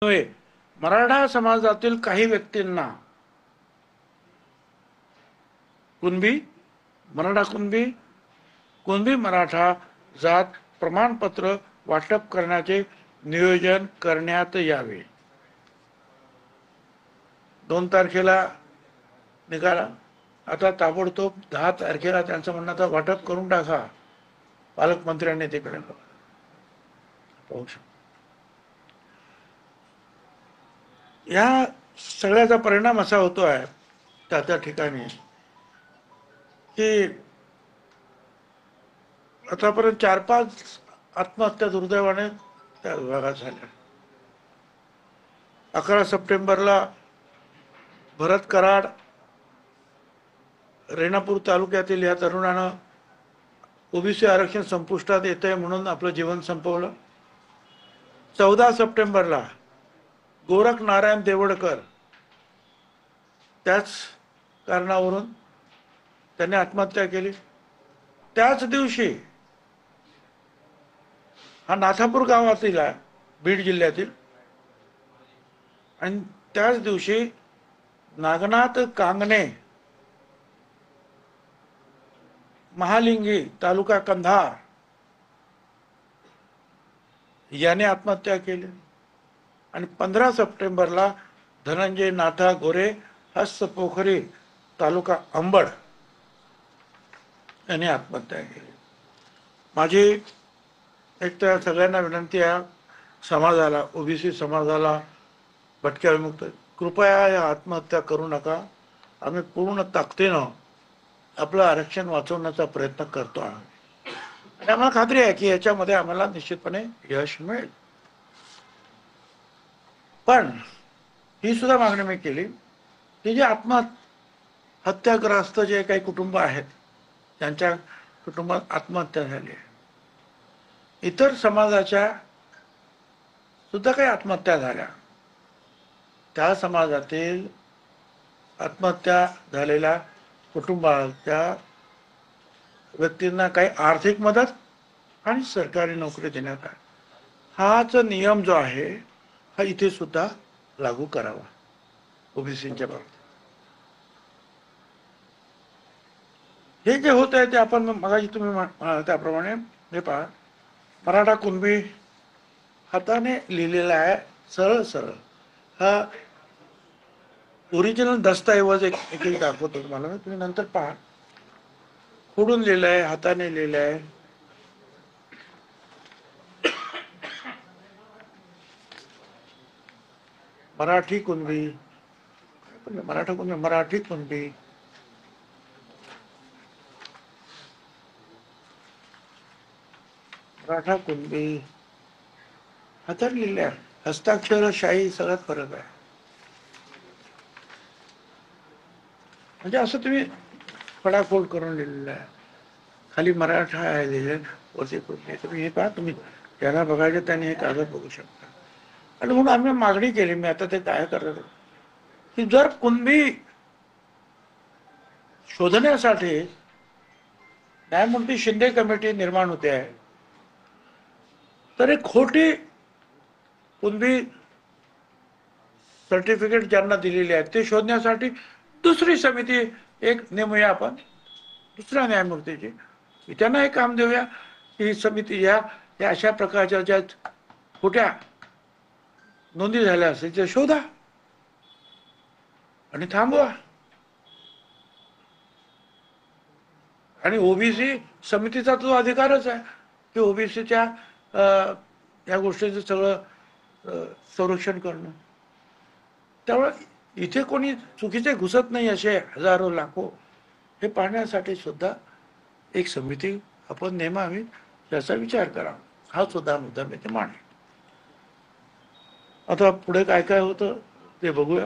नव्हे, मराठा समाजातील काही व्यक्तींना कुणबी मराठा कुणबी मराठा जात प्रमाणपत्र वाटप करण्याचे नियोजन करण्यात यावे. 2 तारखेला निघाला. आता ताबडतोब 10 तारखेला त्यांचं म्हणणं आता वाटप करून टाका. पालकमंत्र्यांनी तिकडे पाहू शकतो. या सगळ्याचा परिणाम असा होतो आहे त्या ठिकाणी की आतापर्यंत 4-5 आत्महत्या दुर्दैवाने त्या विभागात झाल्या. 11 सप्टेंबरला भरत कराड रेणापूर तालुक्यातील या तरुणानं ओबीसी आरक्षण संपुष्टात येतंय म्हणून आपलं जीवन संपवलं. 14 सप्टेंबरला गोरख नारायण देवडकर त्याच कारणावरून त्याने आत्महत्या केली. त्याच दिवशी हा नाथापूर गावातील आहे, बीड जिल्ह्यातील, आणि त्याच दिवशी नागनाथ कांगणे महालिंगी तालुका कंधार याने आत्महत्या केली. आणि 15 सप्टेंबरला धनंजय नाथा गोरे हस्तपोखरी तालुका अंबड याने आत्महत्या केली. माझी एक तर सगळ्यांना विनंती आहे, समाजाला, ओबीसी समाजाला, भटक्या विमुक्त, कृपया या आत्महत्या करू नका. आम्ही पूर्ण ताकदीनं आपलं आरक्षण वाचवण्याचा प्रयत्न करतो आहोत आणि आम्हाला खात्री आहे की याच्यामध्ये आम्हाला निश्चितपणे यश मिळेल. पण ही सुद्धा मागणी मी केली की जे आत्महत्याग्रस्त जे काही कुटुंब आहेत, त्यांच्या कुटुंबात आत्महत्या झाली आहे, इतर समाजाच्या सुद्धा काही आत्महत्या झाल्या, त्या समाजातील आत्महत्या झालेल्या कुटुंबाच्या व्यक्तींना काही आर्थिक मदत आणि सरकारी नोकरी देण्यात आली. हाच नियम जो आहे हा इथे सुद्धा लागू करावा ओबीसीच्या बाबतीत. हे जे होत आहे ते आपण मगाशी तुम्ही त्याप्रमाणे हे पहा, मराठा कुणबी हाताने लिहिलेला आहे, सरळ सरळ. हा ओरिजिनल दस्तऐवज एक दाखवतो तुम्हाला, तुम्ही नंतर पहा. खोडून लिहिलं आहे, हाताने लिहिलं आहे. मराठी कुणबी, मराठा कुणबी, मराठी कुणबी, मराठा कुणबी हातात लिहिलं आहे. हस्ताक्षर शाही सगळ्यात फरक आहे. म्हणजे असं तुम्ही फडाफोड करून लिहिलेलं आहे. खाली मराठा आहे लिहिले, वरती कुणबी. तुम्ही हे पहा, तुम्ही ज्यांना बघायचे त्यांनी हे कागद बघू शकता. आणि म्हणून आम्ही मागणी केली, मी आता ते काय करत की जर कुणबी शोधण्यासाठी न्यायमूर्ती शिंदे कमिटी निर्माण होते आहे, तर एक खोटी कुणबी सर्टिफिकेट ज्यांना दिलेले आहेत ते शोधण्यासाठी दुसरी समिती एक नेमूया आपण, दुसऱ्या न्यायमूर्तीची, त्यांना एक काम देऊया की समिती या अशा प्रकारच्या ज्या खोट्या नोंदी झाल्या असतील त्या शोधा आणि थांबवा. आणि ओबीसी समितीचा तो अधिकारच आहे की ओबीसीच्या या गोष्टीचं सगळं संरक्षण करणं. त्यामुळे इथे कोणी चुकीचे घुसत नाही असे हजारो लाखो, हे पाहण्यासाठी सुद्धा एक समिती आपण नेमावी याचा विचार करा. हा सुद्धा मुद्दा मी ते मांडला. आता पुढे काय काय होतं ते बघूया.